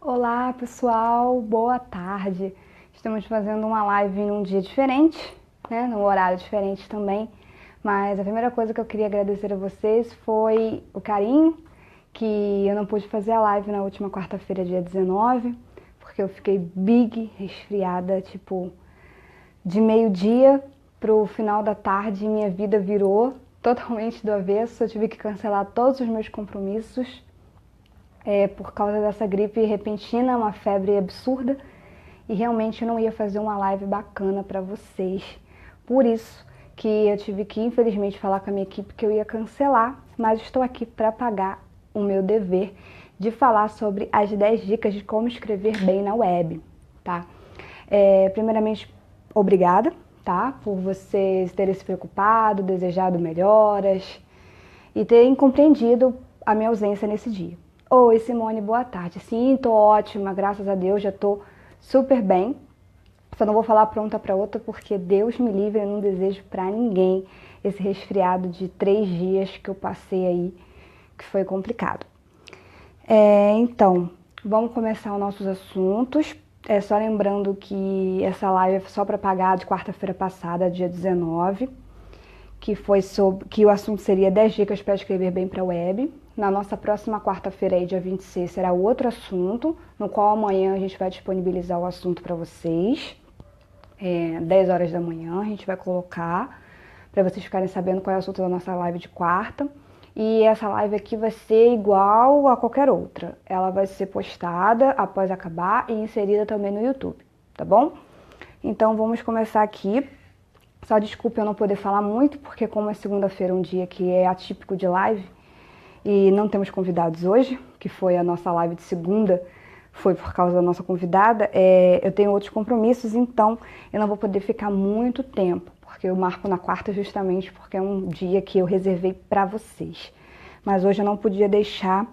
Olá pessoal, boa tarde. Estamos fazendo uma live em um dia diferente, né? Num horário diferente também. Mas a primeira coisa que eu queria agradecer a vocês foi o carinho, que eu não pude fazer a live na última quarta-feira, dia 19, porque eu fiquei big resfriada, tipo, de meio-dia pro final da tarde, minha vida virou totalmente do avesso. Eu tive que cancelar todos os meus compromissos por causa dessa gripe repentina, uma febre absurda, e realmente eu não ia fazer uma live bacana para vocês. Por isso que eu tive que, infelizmente, falar com a minha equipe que eu ia cancelar, mas estou aqui para pagar o meu dever de falar sobre as 10 dicas de como escrever bem na web, tá? Primeiramente, obrigada, tá? Por vocês terem se preocupado, desejado melhoras e terem compreendido a minha ausência nesse dia. Oi, Simone, boa tarde. Sim, tô ótima, graças a Deus, já tô super bem. Só não vou falar pronta para outra porque Deus me livre, eu não desejo para ninguém esse resfriado de 3 dias que eu passei aí, que foi complicado. Então, vamos começar os nossos assuntos. Só lembrando que essa live é só para pagar de quarta-feira passada, dia 19, que o assunto seria 10 dicas para escrever bem para a web. Na nossa próxima quarta-feira, aí, dia 26, será outro assunto, no qual amanhã a gente vai disponibilizar o assunto para vocês. 10 horas da manhã a gente vai colocar, para vocês ficarem sabendo qual é o assunto da nossa live de quarta. E essa live aqui vai ser igual a qualquer outra. Ela vai ser postada após acabar e inserida também no YouTube, tá bom? Então vamos começar aqui. Só desculpe eu não poder falar muito, porque como é segunda-feira, um dia que é atípico de live, e não temos convidados hoje, que foi a nossa live de segunda, foi por causa da nossa convidada, eu tenho outros compromissos, então eu não vou poder ficar muito tempo, porque eu marco na quarta justamente porque é um dia que eu reservei para vocês. Mas hoje eu não podia deixar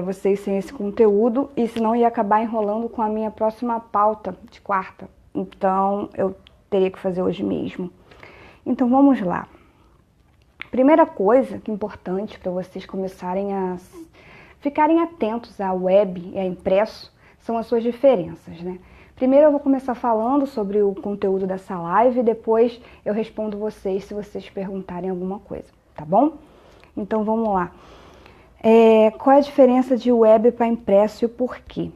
vocês sem esse conteúdo, e senão ia acabar enrolando com a minha próxima pauta de quarta. Então eu teria que fazer hoje mesmo. Então vamos lá. Primeira coisa que é importante para vocês começarem a ficarem atentos à web e à impresso são as suas diferenças, né? Primeiro eu vou começar falando sobre o conteúdo dessa live e depois eu respondo vocês se vocês perguntarem alguma coisa, tá bom? Então vamos lá. Qual é a diferença de web para impresso e o porquê?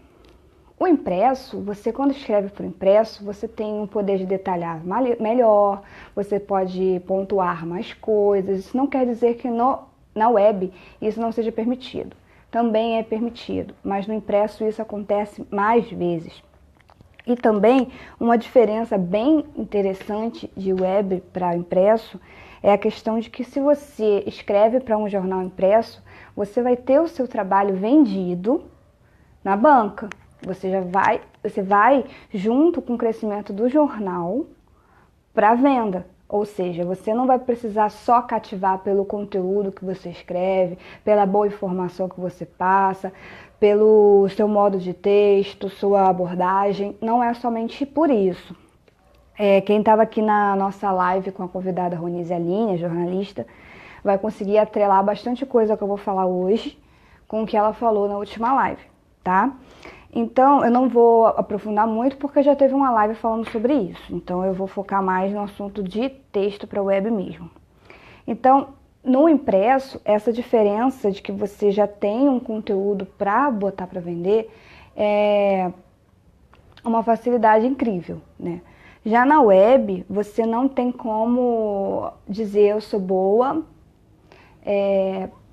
O impresso, você quando escreve para o impresso, você tem um poder de detalhar melhor, você pode pontuar mais coisas. Isso não quer dizer que na web isso não seja permitido. Também é permitido, mas no impresso isso acontece mais vezes. E também uma diferença bem interessante de web para impresso é a questão de que se você escreve para um jornal impresso, você vai ter o seu trabalho vendido na banca. Você vai junto com o crescimento do jornal para venda. Ou seja, você não vai precisar só cativar pelo conteúdo que você escreve, pela boa informação que você passa, pelo seu modo de texto, sua abordagem. Não é somente por isso. Quem estava aqui na nossa live com a convidada Ronise Aline, jornalista, vai conseguir atrelar bastante coisa que eu vou falar hoje com o que ela falou na última live, tá? Então, eu não vou aprofundar muito porque já teve uma live falando sobre isso. Então, eu vou focar mais no assunto de texto para web mesmo. Então, no impresso, essa diferença de que você já tem um conteúdo para botar para vender é uma facilidade incrível, né? Já na web, você não tem como dizer eu sou boa,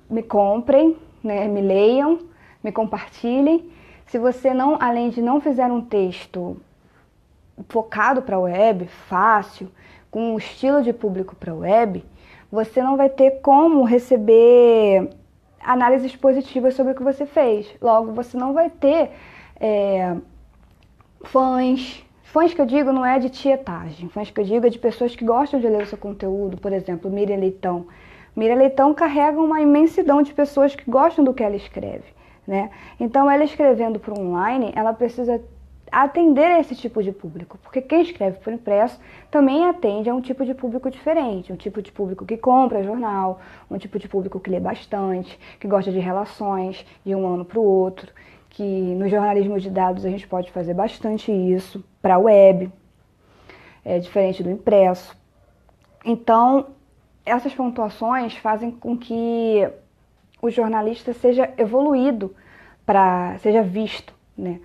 me comprem, né, me leiam, me compartilhem. Se você não, além de não fizer um texto focado para a web, fácil, com um estilo de público para a web, você não vai ter como receber análises positivas sobre o que você fez. Logo, você não vai ter fãs. Fãs que eu digo não é de tietagem, fãs que eu digo é de pessoas que gostam de ler o seu conteúdo. Por exemplo, Miriam Leitão. Miriam Leitão carrega uma imensidão de pessoas que gostam do que ela escreve, né? Então, ela escrevendo para online, ela precisa atender a esse tipo de público, porque quem escreve por impresso também atende a um tipo de público diferente, um tipo de público que compra jornal, um tipo de público que lê bastante, que gosta de relações de um ano para o outro, que no jornalismo de dados a gente pode fazer bastante isso para a web, é diferente do impresso. Então, essas pontuações fazem com que o jornalista seja evoluído, seja visto, né?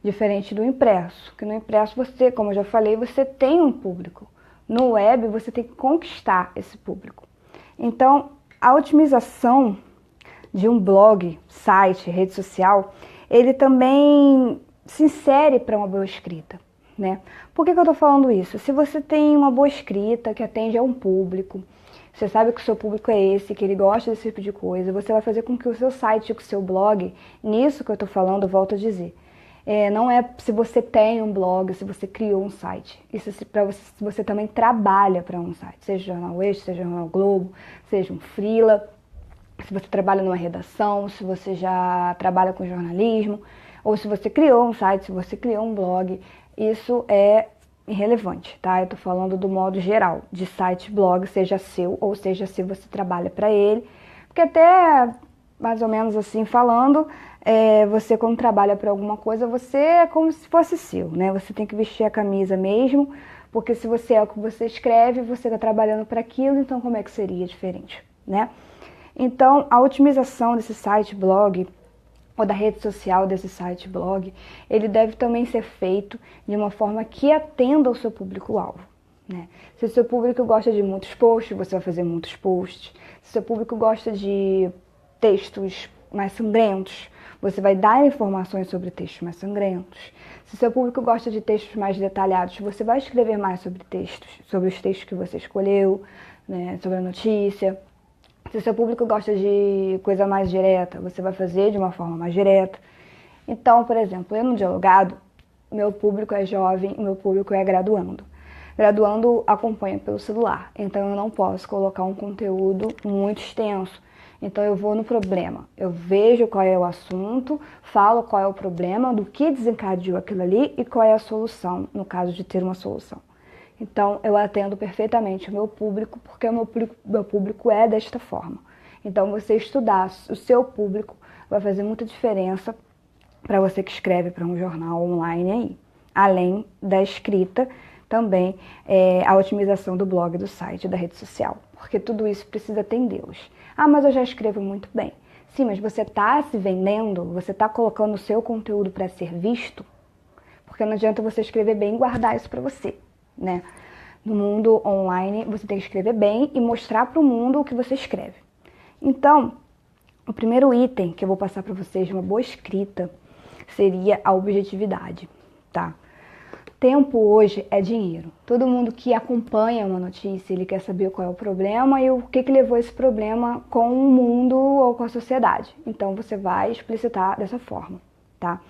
Diferente do impresso, que no impresso você, como eu já falei, você tem um público. No web você tem que conquistar esse público. Então, a otimização de um blog, site, rede social, ele também se insere para uma boa escrita, né? Por que eu estou falando isso? Se você tem uma boa escrita que atende a um público, você sabe que o seu público é esse, que ele gosta desse tipo de coisa, você vai fazer com que o seu site, que o seu blog, nisso que eu estou falando, eu volto a dizer, não é se você tem um blog, se você criou um site. Isso se você também trabalha para um site, seja Jornal Extra, seja Jornal Globo, seja um freela, se você trabalha numa redação, se você já trabalha com jornalismo, ou se você criou um site, se você criou um blog, isso é irrelevante, tá? Eu tô falando do modo geral, de site, blog, seja seu, ou seja, se você trabalha para ele, porque até, mais ou menos assim falando, você quando trabalha para alguma coisa, você é como se fosse seu, né? Você tem que vestir a camisa mesmo, porque se você é o que você escreve, você está trabalhando para aquilo, então como é que seria diferente, né? Então, a otimização desse site, blog, ou da rede social desse site, blog, ele deve também ser feito de uma forma que atenda ao seu público-alvo, né? Se o seu público gosta de muitos posts, você vai fazer muitos posts. Se o seu público gosta de textos mais sangrentos, você vai dar informações sobre textos mais sangrentos. Se o seu público gosta de textos mais detalhados, você vai escrever mais sobre textos, sobre os textos que você escolheu, né, sobre a notícia. Se o seu público gosta de coisa mais direta, você vai fazer de uma forma mais direta. Então, por exemplo, eu no Dialogado, o meu público é jovem, o meu público é graduando. Graduando acompanha pelo celular, então eu não posso colocar um conteúdo muito extenso. Então eu vou no problema, eu vejo qual é o assunto, falo qual é o problema, do que desencadeou aquilo ali e qual é a solução, no caso de ter uma solução. Então, eu atendo perfeitamente o meu público, porque o meu público é desta forma. Então, você estudar o seu público vai fazer muita diferença para você que escreve para um jornal online aí. Além da escrita, também a otimização do blog, do site, da rede social. Porque tudo isso precisa atendê-los. Ah, mas eu já escrevo muito bem. Sim, mas você está se vendendo, você está colocando o seu conteúdo para ser visto, porque não adianta você escrever bem e guardar isso para você, né? No mundo online, você tem que escrever bem e mostrar para o mundo o que você escreve. Então, o primeiro item que eu vou passar para vocês de uma boa escrita seria a objetividade, tá? Tempo hoje é dinheiro. Todo mundo que acompanha uma notícia, ele quer saber qual é o problema e o que levou esse problema com o mundo ou com a sociedade. Então, você vai explicitar dessa forma, tá?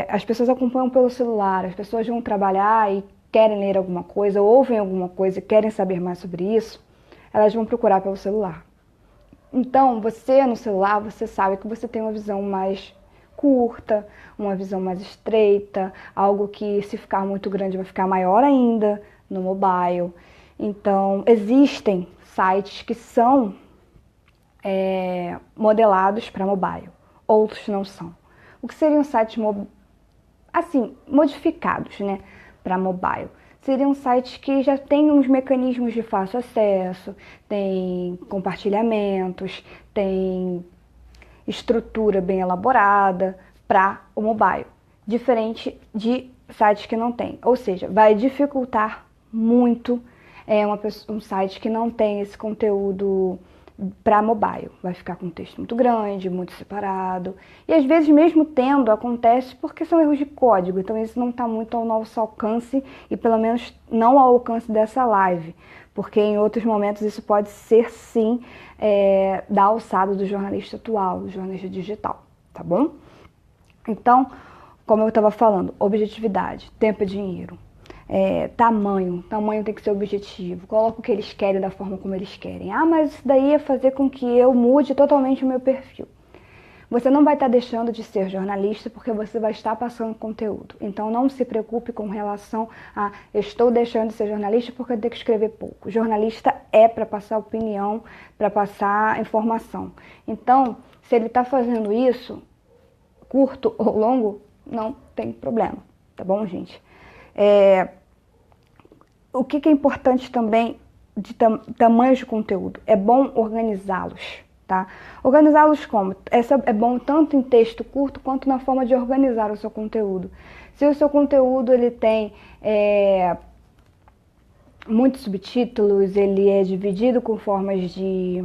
As pessoas acompanham pelo celular, as pessoas vão trabalhar e querem ler alguma coisa, ouvem alguma coisa e querem saber mais sobre isso, elas vão procurar pelo celular. Então, você no celular, você sabe que você tem uma visão mais curta, uma visão mais estreita, algo que se ficar muito grande vai ficar maior ainda no mobile. Então, existem sites que são modelados para mobile, outros não são. O que seriam sites modificados, né, para mobile? Seriam sites que já têm uns mecanismos de fácil acesso, tem compartilhamentos, tem estrutura bem elaborada para o mobile, diferente de sites que não tem. Ou seja, vai dificultar muito um site que não tem esse conteúdo para mobile. Vai ficar com um texto muito grande, muito separado. E às vezes mesmo tendo, acontece porque são erros de código. Então isso não está muito ao nosso alcance e pelo menos não ao alcance dessa live. Porque em outros momentos isso pode ser sim da alçada do jornalista atual, do jornalista digital, tá bom? Então, como eu estava falando, objetividade, tempo e dinheiro. Tamanho tem que ser objetivo, coloca o que eles querem da forma como eles querem. Ah, mas isso daí ia fazer com que eu mude totalmente o meu perfil. Você não vai estar deixando de ser jornalista porque você vai estar passando conteúdo. Então não se preocupe com relação a eu estou deixando de ser jornalista porque eu tenho que escrever pouco. Jornalista é para passar opinião, para passar informação. Então, se ele está fazendo isso, curto ou longo, não tem problema, tá bom, gente? O que é importante também de tamanhos de conteúdo? É bom organizá-los, tá? Organizá-los como? É bom tanto em texto curto quanto na forma de organizar o seu conteúdo. Se o seu conteúdo ele tem muitos subtítulos, ele é dividido com formas de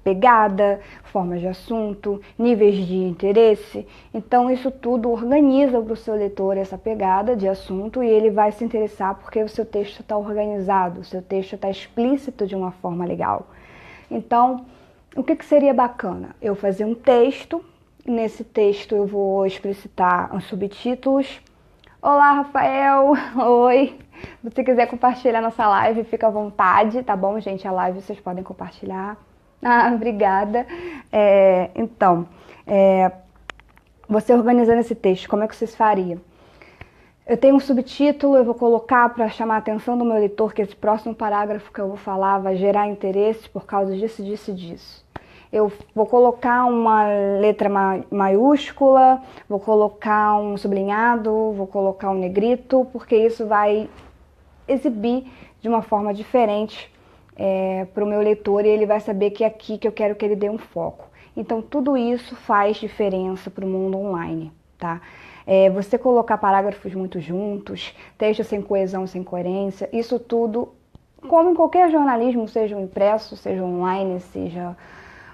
pegada, formas de assunto, níveis de interesse. Então isso tudo organiza para o seu leitor essa pegada de assunto e ele vai se interessar porque o seu texto está organizado, o seu texto está explícito de uma forma legal. Então, o que seria bacana? Eu fazer um texto, nesse texto eu vou explicitar os subtítulos. Olá, Rafael! Oi! Se você quiser compartilhar nossa live, fica à vontade, tá bom, gente? A live vocês podem compartilhar. Ah, obrigada. Então, você organizando esse texto, como é que vocês fariam? Eu tenho um subtítulo, eu vou colocar para chamar a atenção do meu leitor que esse próximo parágrafo que eu vou falar vai gerar interesse por causa disso, disso e disso. Eu vou colocar uma letra maiúscula, vou colocar um sublinhado, vou colocar um negrito, porque isso vai exibir de uma forma diferente para o meu leitor e ele vai saber que é aqui que eu quero que ele dê um foco. Então, tudo isso faz diferença para o mundo online, tá? Você colocar parágrafos muito juntos, texto sem coesão, sem coerência, isso tudo, como em qualquer jornalismo, seja o impresso, seja online, seja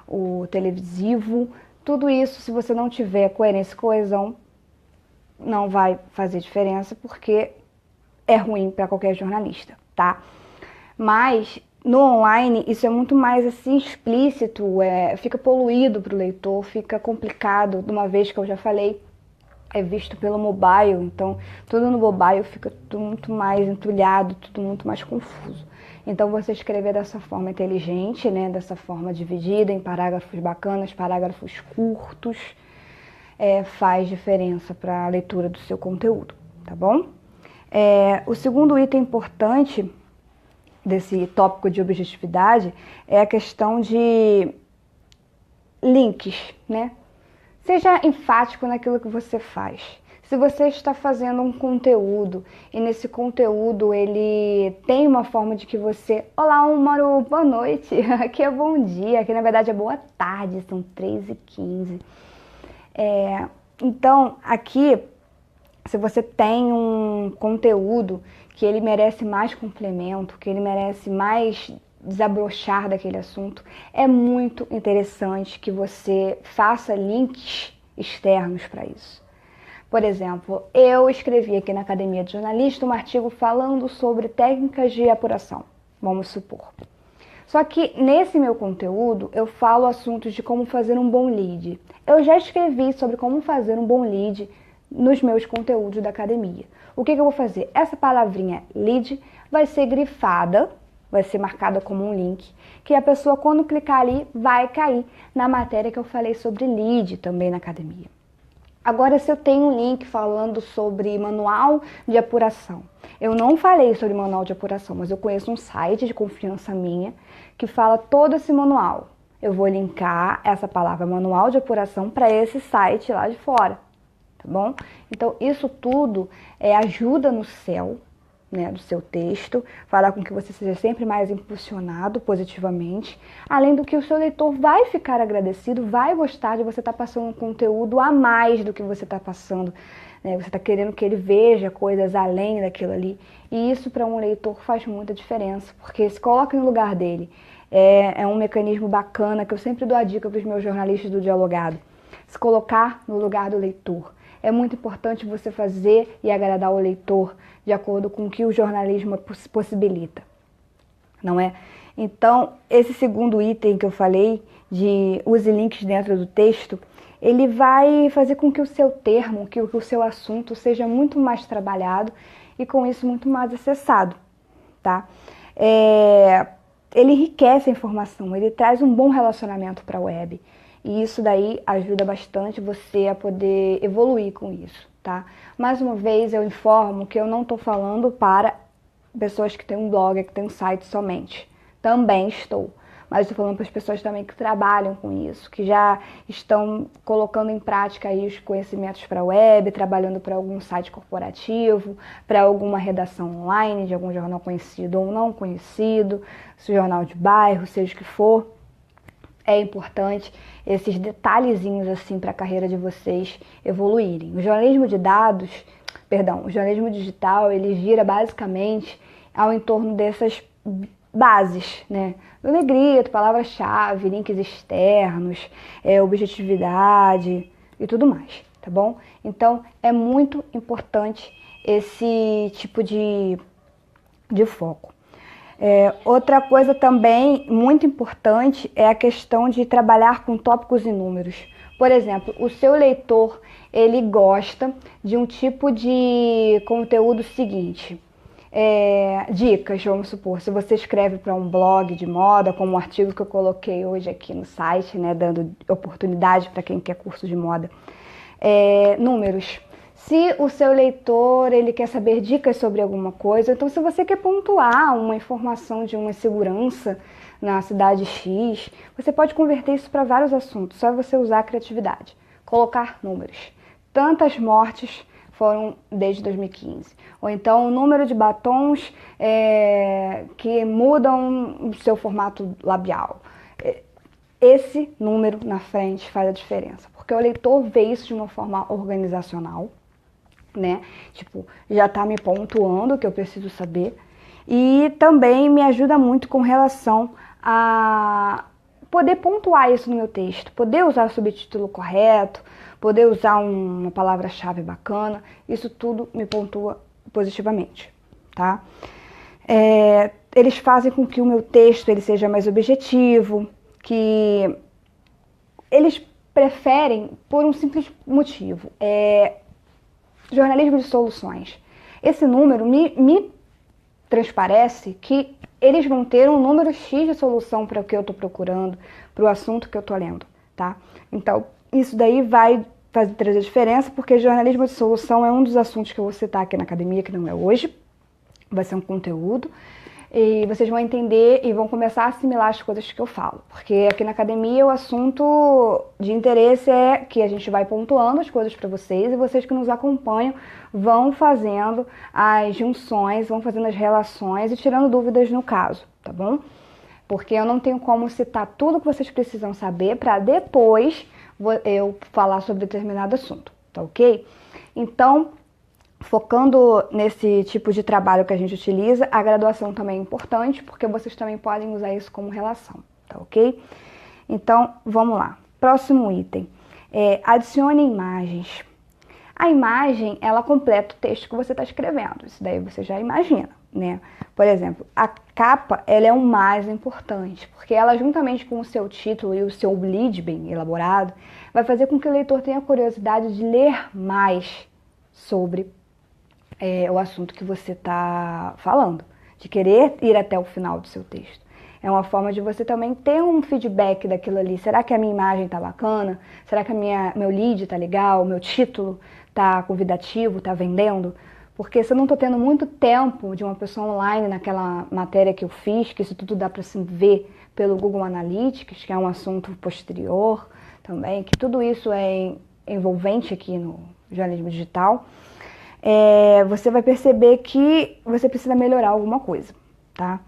o televisivo, tudo isso, se você não tiver coerência e coesão, não vai fazer diferença, porque é ruim para qualquer jornalista, tá? Mas no online isso é muito mais assim explícito, fica poluído para o leitor, fica complicado, de uma vez que eu já falei, é visto pelo mobile, então tudo no mobile fica tudo muito mais entulhado, tudo muito mais confuso. Então você escrever dessa forma inteligente, né, dessa forma dividida em parágrafos bacanas, parágrafos curtos, faz diferença para a leitura do seu conteúdo, tá bom? O segundo item importante desse tópico de objetividade é a questão de links, né? Seja enfático naquilo que você faz. Se você está fazendo um conteúdo e nesse conteúdo ele tem uma forma de que você... Olá, Maru, boa noite. Aqui é bom dia, aqui na verdade é boa tarde, são 3h15. Então, aqui, se você tem um conteúdo que ele merece mais complemento, que ele merece mais desabrochar daquele assunto, é muito interessante que você faça links externos para isso. Por exemplo, eu escrevi aqui na Academia de Jornalista um artigo falando sobre técnicas de apuração, vamos supor. Só que nesse meu conteúdo eu falo assuntos de como fazer um bom lead. Eu já escrevi sobre como fazer um bom lead nos meus conteúdos da academia. O que eu vou fazer? Essa palavrinha lead vai ser grifada, vai ser marcada como um link, que a pessoa quando clicar ali vai cair na matéria que eu falei sobre lead também na academia. Agora, se eu tenho um link falando sobre manual de apuração, eu não falei sobre manual de apuração, mas eu conheço um site de confiança minha que fala todo esse manual. Eu vou linkar essa palavra manual de apuração para esse site lá de fora, tá bom? Então, isso tudo ajuda no SEO, né, do seu texto, fará com que você seja sempre mais impulsionado positivamente, além do que o seu leitor vai ficar agradecido, vai gostar de você estar passando um conteúdo a mais do que você está passando, né? Você está querendo que ele veja coisas além daquilo ali, e isso para um leitor faz muita diferença, porque se coloca no lugar dele, é um mecanismo bacana que eu sempre dou a dica para os meus jornalistas do Dialogado, se colocar no lugar do leitor. É muito importante você fazer e agradar o leitor de acordo com o que o jornalismo possibilita, não é? Então, esse segundo item que eu falei, de use links dentro do texto, ele vai fazer com que o seu termo, que o seu assunto seja muito mais trabalhado e com isso muito mais acessado, tá? Ele enriquece a informação, ele traz um bom relacionamento para a web. E isso daí ajuda bastante você a poder evoluir com isso, tá? Mais uma vez eu informo que eu não estou falando para pessoas que têm um blog, que têm um site somente. Também estou. mas estou falando para as pessoas também que trabalham com isso, que já estão colocando em prática aí os conhecimentos para a web, trabalhando para algum site corporativo, para alguma redação online de algum jornal conhecido ou não conhecido, jornal de bairro, seja o que for. É importante esses detalhezinhos assim para a carreira de vocês evoluírem. O jornalismo de dados, o jornalismo digital, ele gira basicamente ao entorno dessas bases, né? Do negrito, palavra-chave, links externos, objetividade e tudo mais, tá bom? Então, é muito importante esse tipo de foco. Outra coisa também muito importante é a questão de trabalhar com tópicos e números. Por exemplo, o seu leitor, ele gosta de um tipo de conteúdo seguinte. Dicas, vamos supor, se você escreve para um blog de moda, como o artigo que eu coloquei hoje aqui no site, né, dando oportunidade para quem quer curso de moda. Números. Se o seu leitor ele quer saber dicas sobre alguma coisa, então se você quer pontuar uma informação de uma segurança na cidade X, você pode converter isso para vários assuntos, só você usar a criatividade. Colocar números. Tantas mortes foram desde 2015. Ou então o número de batons que mudam o seu formato labial. Esse número na frente faz a diferença, porque o leitor vê isso de uma forma organizacional, né? Tipo, já tá me pontuando o que eu preciso saber. E também me ajuda muito com relação a poder pontuar isso no meu texto, poder usar o subtítulo correto, poder usar uma palavra-chave bacana, isso tudo me pontua positivamente, tá? Eles fazem com que o meu texto ele seja mais objetivo, que eles preferem por um simples motivo, jornalismo de soluções. Esse número me transparece que eles vão ter um número X de solução para o que eu estou procurando, para o assunto que eu estou lendo, tá? Então, isso daí vai trazer diferença, porque jornalismo de solução é um dos assuntos que eu vou citar aqui na academia, que não é hoje, vai ser um conteúdo, e vocês vão entender e vão começar a assimilar as coisas que eu falo, porque aqui na academia o assunto de interesse é que a gente vai pontuando as coisas para vocês, e vocês que nos acompanham vão fazendo as junções, vão fazendo as relações e tirando dúvidas no caso, tá bom? Porque eu não tenho como citar tudo que vocês precisam saber para depois eu falar sobre determinado assunto, tá ok? Então, focando nesse tipo de trabalho que a gente utiliza, a graduação também é importante, porque vocês também podem usar isso como relação, tá ok? Então, vamos lá. Próximo item. Adicione imagens. A imagem, ela completa o texto que você está escrevendo. Isso daí você já imagina, né? Por exemplo, a capa, ela é o mais importante, porque ela, juntamente com o seu título e o seu lead bem elaborado, vai fazer com que o leitor tenha curiosidade de ler mais sobre o assunto que você está falando, de querer ir até o final do seu texto. É uma forma de você também ter um feedback daquilo ali. Será que a minha imagem está bacana? Será que meu lead está legal? Meu título está convidativo? Está vendendo? Porque se eu não estou tendo muito tempo de uma pessoa online naquela matéria que eu fiz, que isso tudo dá para se ver pelo Google Analytics, que é um assunto posterior também, que tudo isso é envolvente aqui no jornalismo digital, você vai perceber que você precisa melhorar alguma coisa, tá?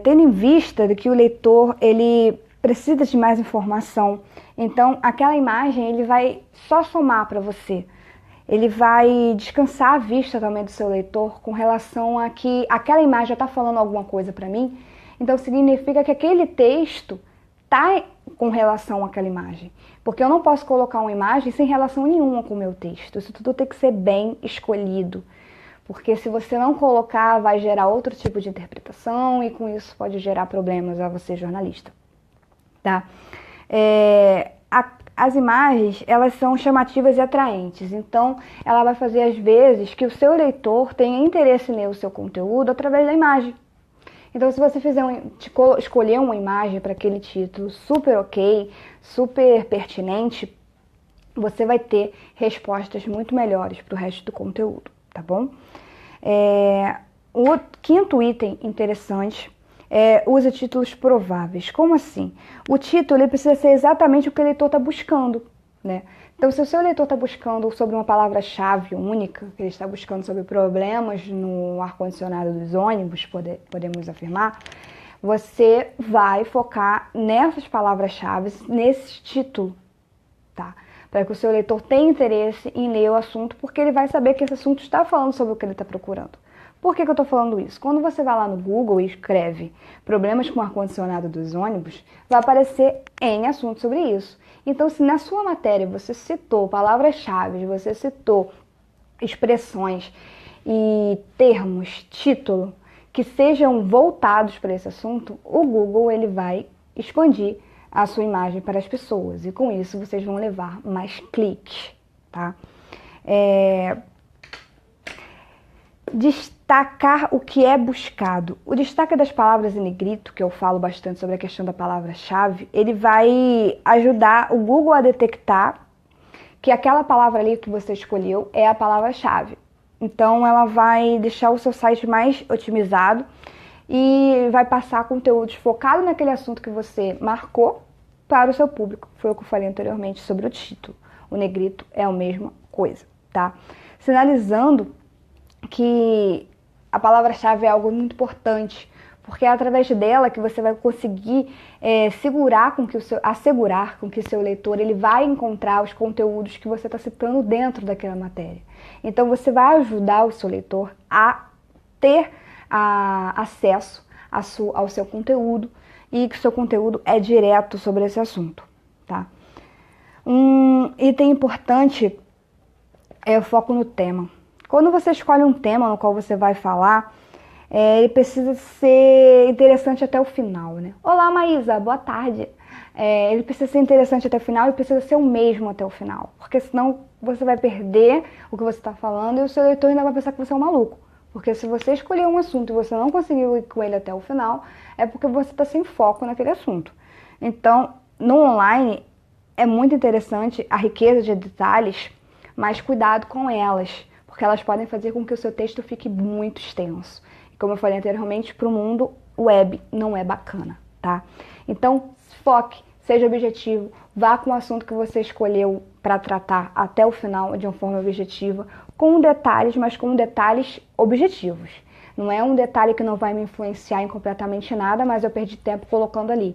Tendo em vista de que o leitor ele precisa de mais informação, então aquela imagem ele vai só somar para você. Ele vai descansar a vista também do seu leitor com relação a que aquela imagem já está falando alguma coisa para mim, então significa que aquele texto está com relação àquela imagem. Porque eu não posso colocar uma imagem sem relação nenhuma com o meu texto. Isso tudo tem que ser bem escolhido. Porque se você não colocar, vai gerar outro tipo de interpretação e com isso pode gerar problemas a você, jornalista. Tá? As imagens, elas são chamativas e atraentes. Então, ela vai fazer, às vezes, que o seu leitor tenha interesse em ler o seu conteúdo através da imagem. Então, se você escolher uma imagem para aquele título super ok, super pertinente, você vai ter respostas muito melhores para o resto do conteúdo, tá bom? O quinto item interessante Use títulos prováveis. Como assim? O título ele precisa ser exatamente o que o leitor está buscando, né? Então, se o seu leitor está buscando sobre uma palavra-chave única, que ele está buscando sobre problemas no ar-condicionado dos ônibus, podemos afirmar, você vai focar nessas palavras-chave, nesse título, tá? Para que o seu leitor tenha interesse em ler o assunto, porque ele vai saber que esse assunto está falando sobre o que ele está procurando. Por que eu estou falando isso? Quando você vai lá no Google e escreve problemas com o ar-condicionado dos ônibus, vai aparecer N assuntos sobre isso. Então, se na sua matéria você citou palavras-chave, você citou expressões e termos, título, que sejam voltados para esse assunto, o Google ele vai expandir a sua imagem para as pessoas. E com isso vocês vão levar mais cliques, tá? Destacar o que é buscado. O destaque das palavras em negrito, que eu falo bastante sobre a questão da palavra-chave, ele vai ajudar o Google a detectar que aquela palavra ali que você escolheu é a palavra-chave. Então, ela vai deixar o seu site mais otimizado e vai passar conteúdos focados naquele assunto que você marcou para o seu público. Foi o que eu falei anteriormente sobre o título. O negrito é a mesma coisa, tá? Sinalizando que a palavra-chave é algo muito importante, porque é através dela que você vai conseguir assegurar com que o seu leitor ele vai encontrar os conteúdos que você está citando dentro daquela matéria. Então você vai ajudar o seu leitor a ter acesso ao seu conteúdo e que o seu conteúdo é direto sobre esse assunto, tá? Um item importante é o foco no tema. Quando você escolhe um tema no qual você vai falar, ele precisa ser interessante até o final, né? Olá, Maísa, boa tarde. Ele precisa ser interessante até o final e precisa ser o mesmo até o final, porque senão você vai perder o que você está falando e o seu leitor ainda vai pensar que você é um maluco. Porque se você escolher um assunto e você não conseguiu ir com ele até o final, é porque você está sem foco naquele assunto. Então, no online, é muito interessante a riqueza de detalhes, mas cuidado com elas, porque elas podem fazer com que o seu texto fique muito extenso. E como eu falei anteriormente, para o mundo web não é bacana, tá? Então, foque, seja objetivo, vá com o assunto que você escolheu para tratar até o final de uma forma objetiva, com detalhes, mas com detalhes objetivos. Não é um detalhe que não vai me influenciar em completamente nada, mas eu perdi tempo colocando ali.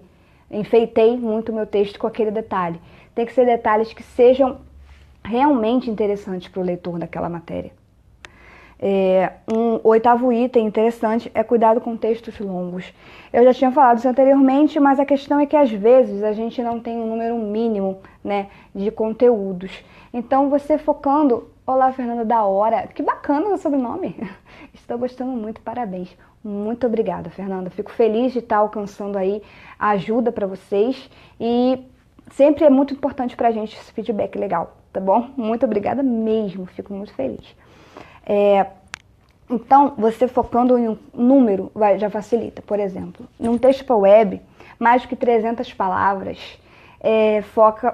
Enfeitei muito o meu texto com aquele detalhe. Tem que ser detalhes que sejam realmente interessantes para o leitor daquela matéria. Um oitavo item interessante é cuidado com textos longos. Eu já tinha falado isso anteriormente, mas a questão é que às vezes a gente não tem um número mínimo, né, de conteúdos. Então você focando... Olá, Fernanda, da hora. Que bacana o sobrenome. Estou gostando muito, parabéns. Muito obrigada, Fernanda. Fico feliz de estar alcançando aí a ajuda para vocês e sempre é muito importante pra gente esse feedback legal, tá bom? Muito obrigada mesmo, fico muito feliz. Então, você focando em um número já facilita. Por exemplo, num texto para web, mais do que 300 palavras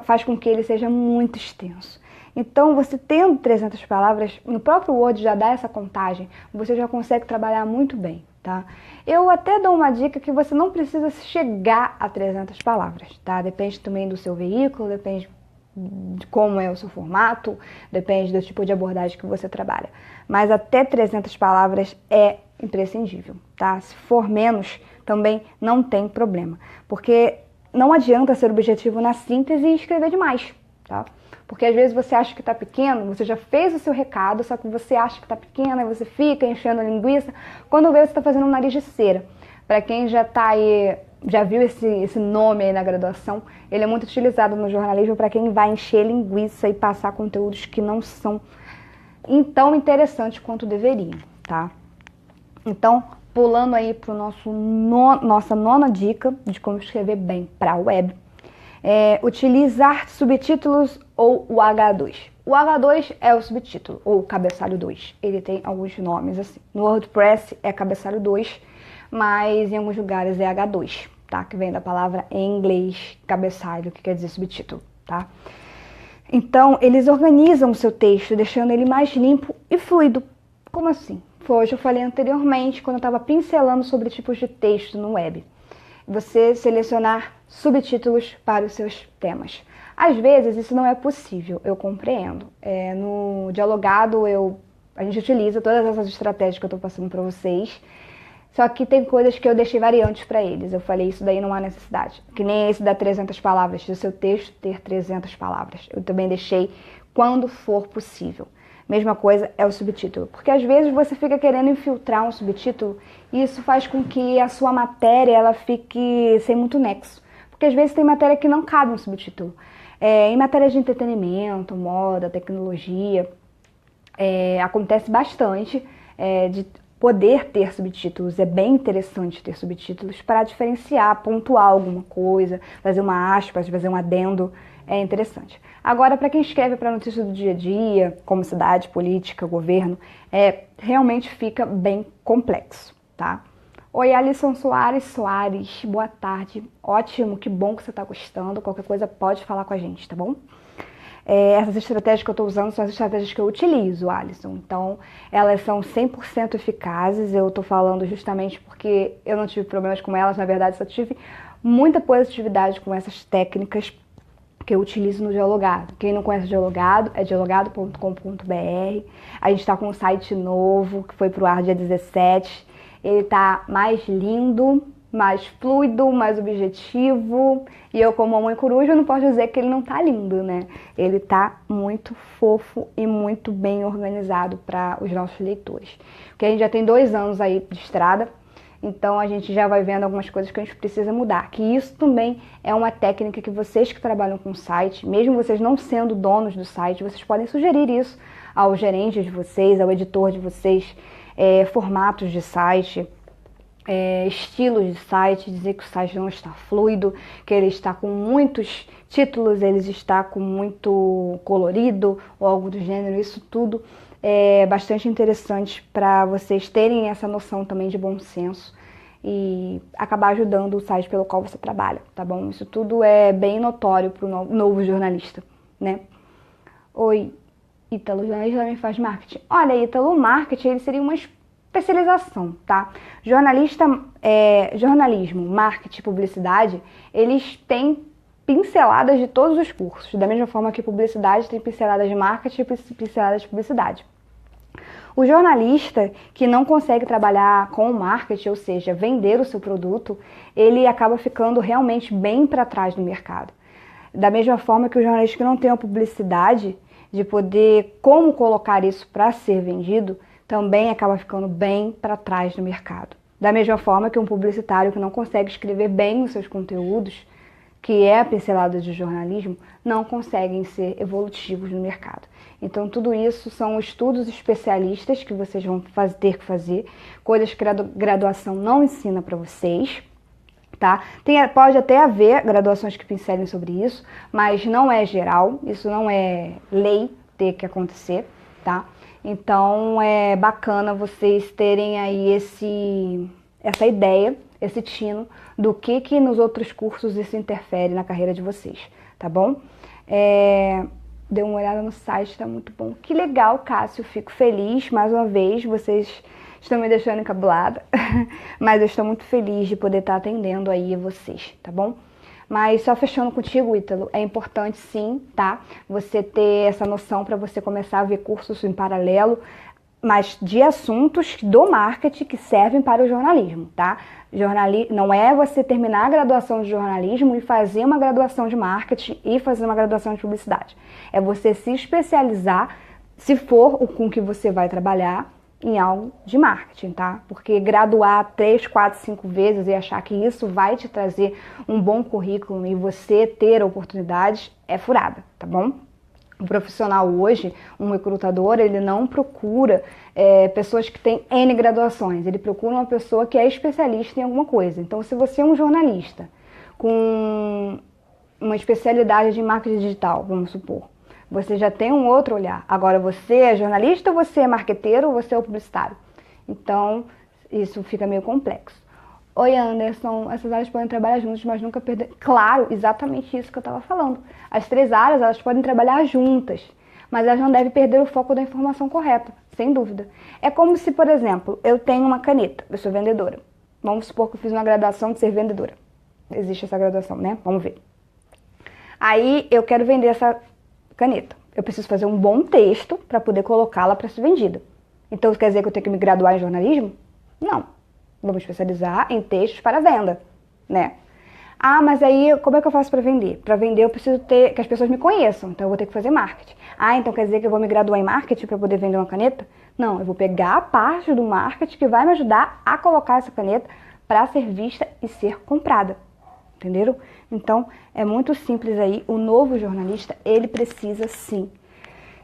faz com que ele seja muito extenso. Então, você tendo 300 palavras, no próprio Word já dá essa contagem, você já consegue trabalhar muito bem, tá? Eu até dou uma dica que você não precisa chegar a 300 palavras, tá? Depende também do seu veículo, depende de como é o seu formato, depende do tipo de abordagem que você trabalha. Mas até 300 palavras é imprescindível, tá? Se for menos, também não tem problema, porque não adianta ser objetivo na síntese e escrever demais, tá? Porque às vezes você acha que está pequeno, você já fez o seu recado, só que você acha que está pequeno, aí você fica enchendo a linguiça, quando vê você está fazendo um nariz de cera. Para quem já está aí, já viu esse nome aí na graduação, ele é muito utilizado no jornalismo para quem vai encher linguiça e passar conteúdos que não são tão interessantes quanto deveriam, tá? Então, pulando aí para nossa nona dica de como escrever bem para a web, utilizar subtítulos ou o H2. O H2 é o subtítulo, ou o cabeçalho 2. Ele tem alguns nomes assim. No WordPress é cabeçalho 2, mas em alguns lugares é H2, tá? Que vem da palavra em inglês cabeçalho, que quer dizer subtítulo, tá? Então, eles organizam o seu texto, deixando ele mais limpo e fluido. Como assim? foi hoje eu falei anteriormente, quando eu estava pincelando sobre tipos de texto no web. Você selecionar subtítulos para os seus temas. Às vezes isso não é possível, eu compreendo. No Dialogado a gente utiliza todas essas estratégias que eu estou passando para vocês, só que tem coisas que eu deixei variantes para eles. Eu falei, isso daí não há necessidade. Que nem esse da 300 palavras, do seu texto ter 300 palavras. Eu também deixei quando for possível. Mesma coisa é o subtítulo, porque às vezes você fica querendo infiltrar um subtítulo e isso faz com que a sua matéria ela fique sem muito nexo. Porque às vezes tem matéria que não cabe um subtítulo. Em matéria de entretenimento, moda, tecnologia, acontece bastante de poder ter subtítulos. É bem interessante ter subtítulos para diferenciar, pontuar alguma coisa, fazer uma aspas, fazer um adendo. É interessante. Agora, para quem escreve para notícias do dia a dia, como cidade, política, governo, realmente fica bem complexo, tá? Oi, Alisson Soares, boa tarde. Ótimo, que bom que você está gostando. Qualquer coisa pode falar com a gente, tá bom? Essas estratégias que eu estou usando são as estratégias que eu utilizo, Alisson. Então, elas são 100% eficazes. Eu estou falando justamente porque eu não tive problemas com elas. Na verdade, só tive muita positividade com essas técnicas que eu utilizo no Dialogado. Quem não conhece o Dialogado, é dialogado.com.br. A gente está com um site novo, que foi pro ar dia 17. Ele tá mais lindo, mais fluido, mais objetivo. E eu, como mamãe coruja, não posso dizer que ele não tá lindo, né? Ele tá muito fofo e muito bem organizado para os nossos leitores. Porque a gente já tem 2 anos aí de estrada, então a gente já vai vendo algumas coisas que a gente precisa mudar. Que isso também é uma técnica que vocês que trabalham com o site, mesmo vocês não sendo donos do site, vocês podem sugerir isso ao gerente de vocês, ao editor de vocês, formatos de site, estilos de site, dizer que o site não está fluido, que ele está com muitos títulos, ele está com muito colorido ou algo do gênero. Isso tudo é bastante interessante para vocês terem essa noção também de bom senso e acabar ajudando o site pelo qual você trabalha, tá bom? Isso tudo é bem notório para o novo jornalista, né? Oi, Ítalo, jornalista também faz marketing. Olha, Ítalo, o marketing ele seria uma especialização, tá? Jornalismo, marketing, publicidade, eles têm pinceladas de todos os cursos, da mesma forma que publicidade tem pinceladas de marketing e pinceladas de publicidade. O jornalista que não consegue trabalhar com o marketing, ou seja, vender o seu produto, ele acaba ficando realmente bem para trás do mercado. Da mesma forma que o jornalista que não tem a publicidade de poder como colocar isso para ser vendido, também acaba ficando bem para trás do mercado. Da mesma forma que um publicitário que não consegue escrever bem os seus conteúdos, que é a pincelada de jornalismo, não conseguem ser evolutivos no mercado. Então, tudo isso são estudos especialistas que vocês vão ter que fazer, coisas que a graduação não ensina para vocês, tá? Pode até haver graduações que pincelem sobre isso, mas não é geral, isso não é lei ter que acontecer, tá? Então, é bacana vocês terem aí essa ideia, esse tino do que nos outros cursos isso interfere na carreira de vocês, tá bom? Dê uma olhada no site, tá muito bom. Que legal, Cássio, fico feliz, mais uma vez, vocês estão me deixando encabulada, mas eu estou muito feliz de poder estar atendendo aí vocês, tá bom? Mas só fechando contigo, Ítalo, é importante sim, tá? Você ter essa noção para você começar a ver cursos em paralelo, mas de assuntos do marketing que servem para o jornalismo, tá? Não é você terminar a graduação de jornalismo e fazer uma graduação de marketing e fazer uma graduação de publicidade. É você se especializar, se for com que você vai trabalhar, em algo de marketing, tá? Porque graduar 3, 4, 5 vezes e achar que isso vai te trazer um bom currículo e você ter oportunidades é furada, tá bom? O profissional hoje, um recrutador, ele não procura pessoas que têm N graduações, ele procura uma pessoa que é especialista em alguma coisa. Então, se você é um jornalista com uma especialidade de marketing digital, vamos supor, você já tem um outro olhar. Agora, você é jornalista, você é marqueteiro ou você é publicitário? Então, isso fica meio complexo. Oi, Anderson, essas áreas podem trabalhar juntas, mas nunca perder... Claro, exatamente isso que eu estava falando. As 3 áreas, elas podem trabalhar juntas, mas elas não devem perder o foco da informação correta, sem dúvida. É como se, por exemplo, eu tenho uma caneta, eu sou vendedora. Vamos supor que eu fiz uma graduação de ser vendedora. Existe essa graduação, né? Vamos ver. Aí eu quero vender essa caneta. Eu preciso fazer um bom texto para poder colocá-la para ser vendida. Então, quer dizer que eu tenho que me graduar em jornalismo? Não. Vou me especializar em textos para venda, né? Ah, mas aí como é que eu faço para vender? Para vender eu preciso ter que as pessoas me conheçam, então eu vou ter que fazer marketing. Ah, então quer dizer que eu vou me graduar em marketing para poder vender uma caneta? Não, eu vou pegar a parte do marketing que vai me ajudar a colocar essa caneta para ser vista e ser comprada. Entenderam? Então, é muito simples aí. O novo jornalista, ele precisa sim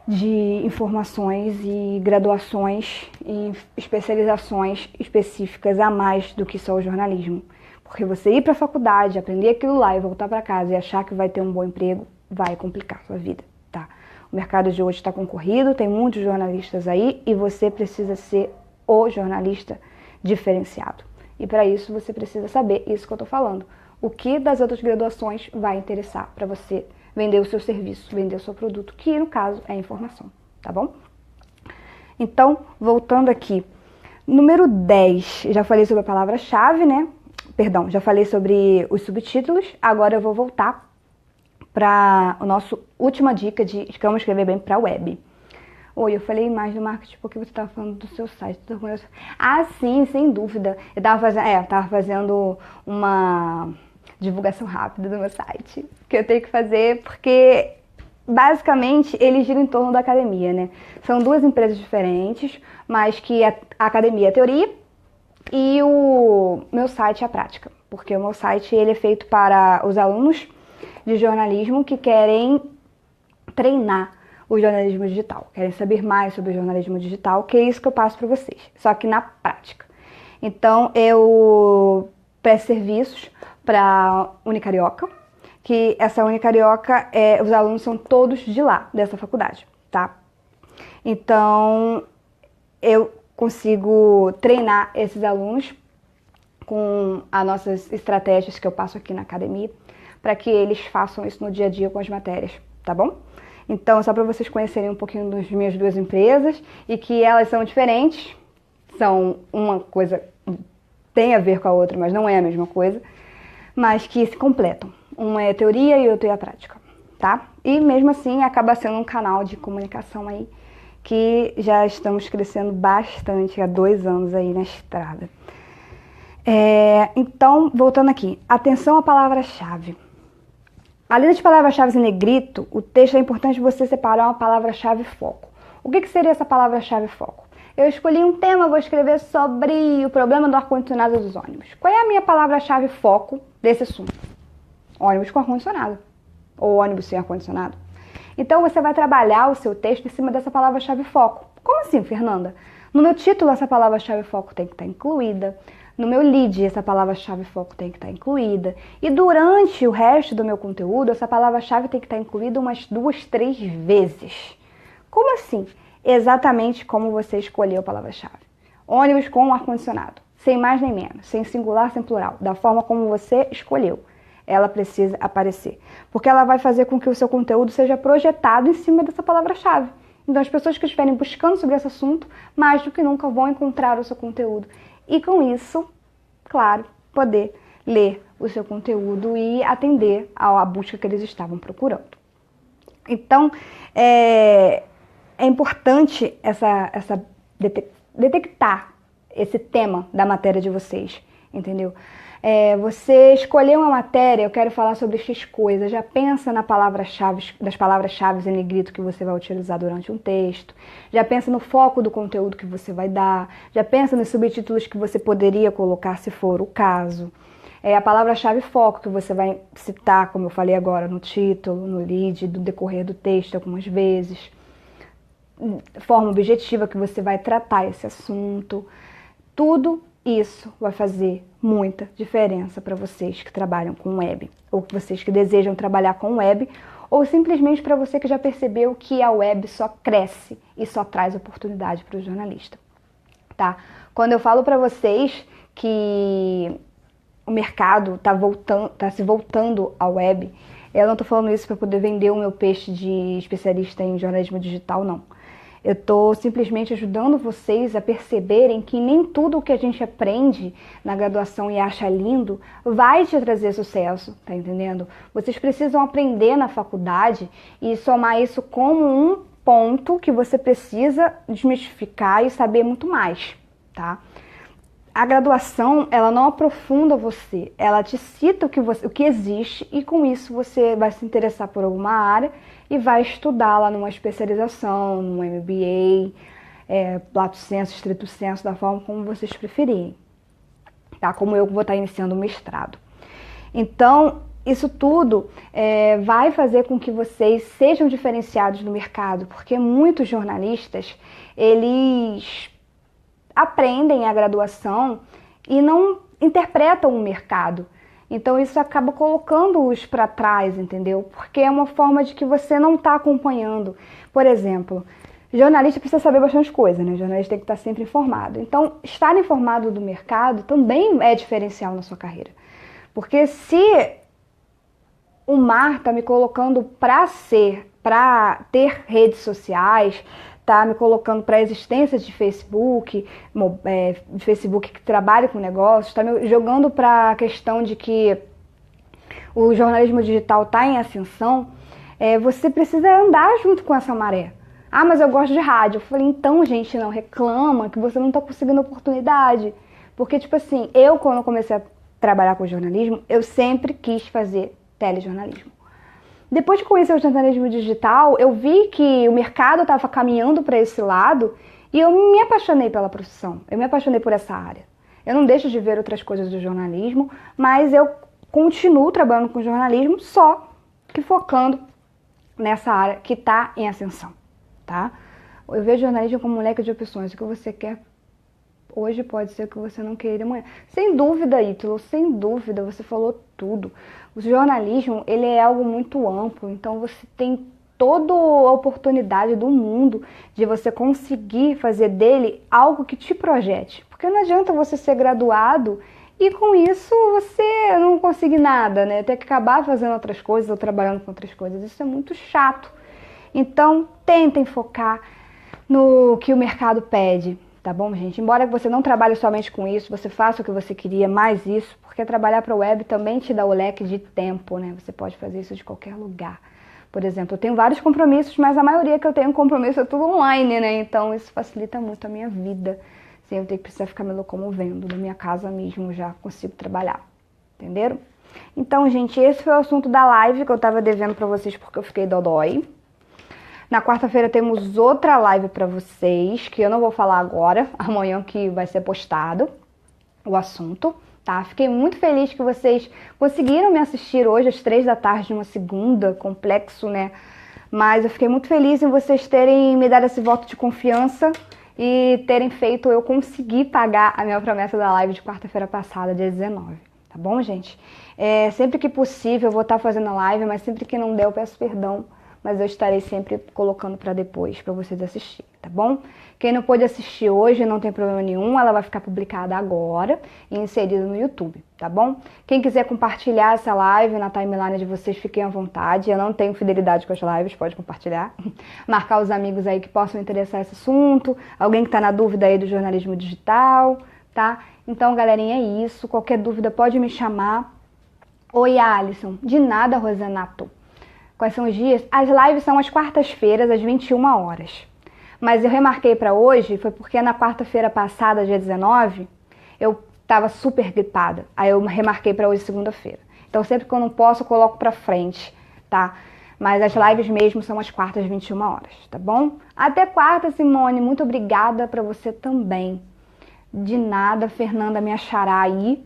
de informações e graduações e especializações específicas a mais do que só o jornalismo. Porque você ir para a faculdade, aprender aquilo lá e voltar para casa e achar que vai ter um bom emprego, vai complicar a sua vida, tá? O mercado de hoje está concorrido, tem muitos jornalistas aí e você precisa ser o jornalista diferenciado. E para isso você precisa saber isso que eu estou falando. O que das outras graduações vai interessar para você vender o seu serviço, vender o seu produto, que no caso é informação, tá bom? Então, voltando aqui, número 10, já falei sobre a palavra-chave, né? Perdão, já falei sobre os subtítulos, agora eu vou voltar para a nossa última dica de como escrever bem para a web. Oi, eu falei mais do marketing porque você estava falando do seu site. Ah, sim, sem dúvida. Eu tava fazendo uma divulgação rápida do meu site, que eu tenho que fazer porque, basicamente, ele gira em torno da academia, né? São duas empresas diferentes, mas que a academia é a teoria e o meu site é a prática, porque o meu site ele é feito para os alunos de jornalismo que querem treinar o jornalismo digital, querem saber mais sobre o jornalismo digital, que é isso que eu passo para vocês, só que na prática. Então, eu presto serviços para a Unicarioca, que essa Unicarioca, os alunos são todos de lá, dessa faculdade, tá? Então, eu consigo treinar esses alunos com as nossas estratégias que eu passo aqui na academia, para que eles façam isso no dia a dia com as matérias, tá bom? Então, só para vocês conhecerem um pouquinho das minhas duas empresas e que elas são diferentes, são uma coisa tem a ver com a outra, mas não é a mesma coisa, mas que se completam. Uma é a teoria e outra é a prática, tá? E mesmo assim acaba sendo um canal de comunicação aí que já estamos crescendo bastante há 2 anos aí na estrada. Então, voltando aqui, atenção à palavra-chave. Além das palavras-chave em negrito, o texto é importante você separar uma palavra-chave foco. O que seria essa palavra-chave foco? Eu escolhi um tema, vou escrever sobre o problema do ar-condicionado dos ônibus. Qual é a minha palavra-chave foco desse assunto? Ônibus com ar-condicionado. Ou ônibus sem ar-condicionado. Então você vai trabalhar o seu texto em cima dessa palavra-chave foco. Como assim, Fernanda? No meu título, essa palavra-chave foco tem que estar incluída. No meu lead, essa palavra-chave foco tem que estar incluída. E durante o resto do meu conteúdo, essa palavra-chave tem que estar incluída umas 2, 3 vezes. Como assim? Exatamente como você escolheu a palavra-chave. Ônibus com ar-condicionado. Sem mais nem menos. Sem singular, sem plural. Da forma como você escolheu. Ela precisa aparecer. Porque ela vai fazer com que o seu conteúdo seja projetado em cima dessa palavra-chave. Então, as pessoas que estiverem buscando sobre esse assunto, mais do que nunca vão encontrar o seu conteúdo. E com isso, claro, poder ler o seu conteúdo e atender à busca que eles estavam procurando. Então, é importante detectar esse tema da matéria de vocês, entendeu? Você escolher uma matéria, eu quero falar sobre X coisa, já pensa das palavras-chave em negrito que você vai utilizar durante um texto, já pensa no foco do conteúdo que você vai dar, já pensa nos subtítulos que você poderia colocar se for o caso. A palavra-chave foco que você vai citar, como eu falei agora, no título, no lead, do decorrer do texto algumas vezes. Forma objetiva que você vai tratar esse assunto. Tudo isso vai fazer muita diferença para vocês que trabalham com web, ou vocês que desejam trabalhar com web, ou simplesmente para você que já percebeu que a web só cresce e só traz oportunidade para o jornalista, tá? Quando eu falo para vocês que o mercado está se voltando à web, Eu não tô falando isso para poder vender o meu peixe de especialista em jornalismo digital, não. Eu tô simplesmente ajudando vocês a perceberem que nem tudo o que a gente aprende na graduação e acha lindo vai te trazer sucesso, tá entendendo? Vocês precisam aprender na faculdade e somar isso como um ponto que você precisa desmistificar e saber muito mais, tá? A graduação, ela não aprofunda você, ela te cita o que existe e com isso você vai se interessar por alguma área e vai estudar lá numa especialização, num MBA, lato sensu, estrito sensu, da forma como vocês preferirem, tá? Como eu que vou estar iniciando o mestrado. Então, isso tudo vai fazer com que vocês sejam diferenciados no mercado, porque muitos jornalistas, eles aprendem a graduação e não interpretam o mercado. Então isso acaba colocando-os para trás, entendeu? Porque é uma forma de que você não está acompanhando. Por exemplo, jornalista precisa saber bastante coisa, né? O jornalista tem que estar sempre informado. Então, estar informado do mercado também é diferencial na sua carreira. Porque se o mar está me colocando para ter redes sociais, tá me colocando para a existência de Facebook que trabalha com negócios, está me jogando para a questão de que o jornalismo digital está em ascensão, você precisa andar junto com essa maré. Ah, mas eu gosto de rádio. Eu falei, então, gente, não reclama que você não está conseguindo oportunidade. Porque, tipo assim, eu quando comecei a trabalhar com jornalismo, eu sempre quis fazer telejornalismo. Depois de conhecer o jornalismo digital, eu vi que o mercado estava caminhando para esse lado e eu me apaixonei pela profissão, eu me apaixonei por essa área. Eu não deixo de ver outras coisas do jornalismo, mas eu continuo trabalhando com jornalismo, só que focando nessa área que está em ascensão, tá? Eu vejo jornalismo como um leque de opções, o que você quer hoje pode ser o que você não queira amanhã. Sem dúvida, Ítalo, sem dúvida, você falou tudo. O jornalismo, ele é algo muito amplo, então você tem toda a oportunidade do mundo de você conseguir fazer dele algo que te projete. Porque não adianta você ser graduado e com isso você não conseguir nada, né? Ter que acabar fazendo outras coisas ou trabalhando com outras coisas. Isso é muito chato. Então, tentem focar no que o mercado pede. Tá bom, gente? Embora você não trabalhe somente com isso, você faça o que você queria, mais isso, porque trabalhar para a web também te dá o leque de tempo, né? Você pode fazer isso de qualquer lugar. Por exemplo, eu tenho vários compromissos, mas a maioria que eu tenho compromisso é tudo online, né? Então isso facilita muito a minha vida, sem eu ter que precisar ficar me locomovendo. Da minha casa mesmo já consigo trabalhar. Entenderam? Então, gente, esse foi o assunto da live que eu tava devendo para vocês porque eu fiquei dodói. Na quarta-feira temos outra live para vocês, que eu não vou falar agora, amanhã que vai ser postado o assunto, tá? Fiquei muito feliz que vocês conseguiram me assistir hoje às 3 da tarde, uma segunda, complexo, né? Mas eu fiquei muito feliz em vocês terem me dado esse voto de confiança e terem feito eu conseguir pagar a minha promessa da live de quarta-feira passada, dia 19, tá bom, gente? Sempre que possível eu vou estar fazendo a live, mas sempre que não der eu peço perdão. Mas eu estarei sempre colocando para depois, para vocês assistirem, tá bom? Quem não pôde assistir hoje, não tem problema nenhum, ela vai ficar publicada agora e inserida no YouTube, tá bom? Quem quiser compartilhar essa live na timeline de vocês, fiquem à vontade. Eu não tenho fidelidade com as lives, pode compartilhar. Marcar os amigos aí que possam interessar esse assunto, alguém que tá na dúvida aí do jornalismo digital, tá? Então, galerinha, é isso. Qualquer dúvida pode me chamar. Oi, Alisson. De nada, Rosanato. Quais são os dias? As lives são às quartas-feiras, às 21 horas. Mas eu remarquei para hoje, foi porque na quarta-feira passada, dia 19, eu tava super gripada. Aí eu remarquei para hoje, segunda-feira. Então sempre que eu não posso, eu coloco pra frente, tá? Mas as lives mesmo são às quartas, às 21 horas, tá bom? Até quarta, Simone. Muito obrigada para você também. De nada, Fernanda, minha xará aí.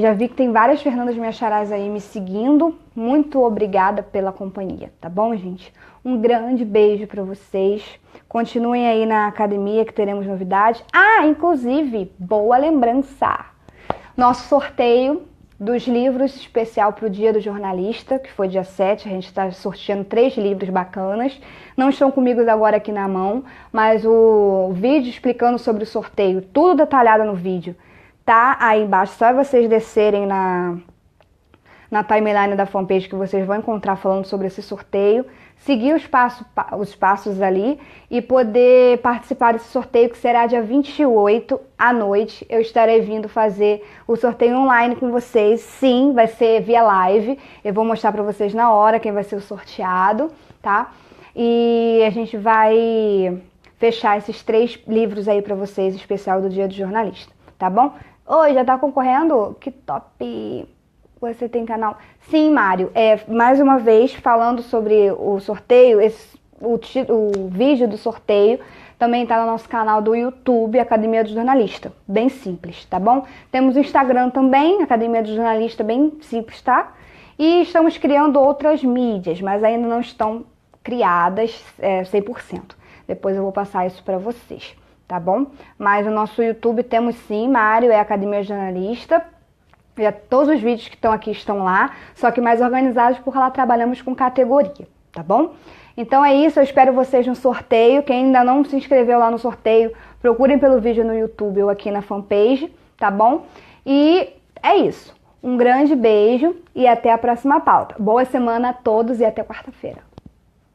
Já vi que tem várias Fernandas minhas charás aí me seguindo. Muito obrigada pela companhia, tá bom, gente? Um grande beijo pra vocês. Continuem aí na academia que teremos novidades. Ah, inclusive, boa lembrança. Nosso sorteio dos livros especial pro Dia do Jornalista, que foi dia 7. A gente tá sorteando 3 livros bacanas. Não estão comigo agora aqui na mão, mas o vídeo explicando sobre o sorteio, tudo detalhado no vídeo, tá aí embaixo, só vocês descerem na na timeline da fanpage que vocês vão encontrar falando sobre esse sorteio, seguir os passos ali e poder participar desse sorteio que será dia 28 à noite. Eu estarei vindo fazer o sorteio online com vocês. Sim, vai ser via live. Eu vou mostrar para vocês na hora quem vai ser o sorteado, tá? E a gente vai fechar esses 3 livros aí para vocês, especial do Dia do Jornalista, tá bom? Oi, já tá concorrendo? Que top! Você tem canal? Sim, Mário. Mais uma vez, falando sobre o sorteio, o vídeo do sorteio também tá no nosso canal do YouTube, Academia do Jornalista. Bem simples, tá bom? Temos o Instagram também, Academia do Jornalista, bem simples, tá? E estamos criando outras mídias, mas ainda não estão criadas 100%. Depois eu vou passar isso para vocês, tá bom? Mas no nosso YouTube temos sim, Mário, Academia do Jornalista. Todos os vídeos que estão aqui estão lá, só que mais organizados porque lá trabalhamos com categoria, tá bom? Então é isso, eu espero vocês no sorteio. Quem ainda não se inscreveu lá no sorteio, procurem pelo vídeo no YouTube ou aqui na fanpage, tá bom? E é isso. Um grande beijo e até a próxima pauta. Boa semana a todos e até quarta-feira.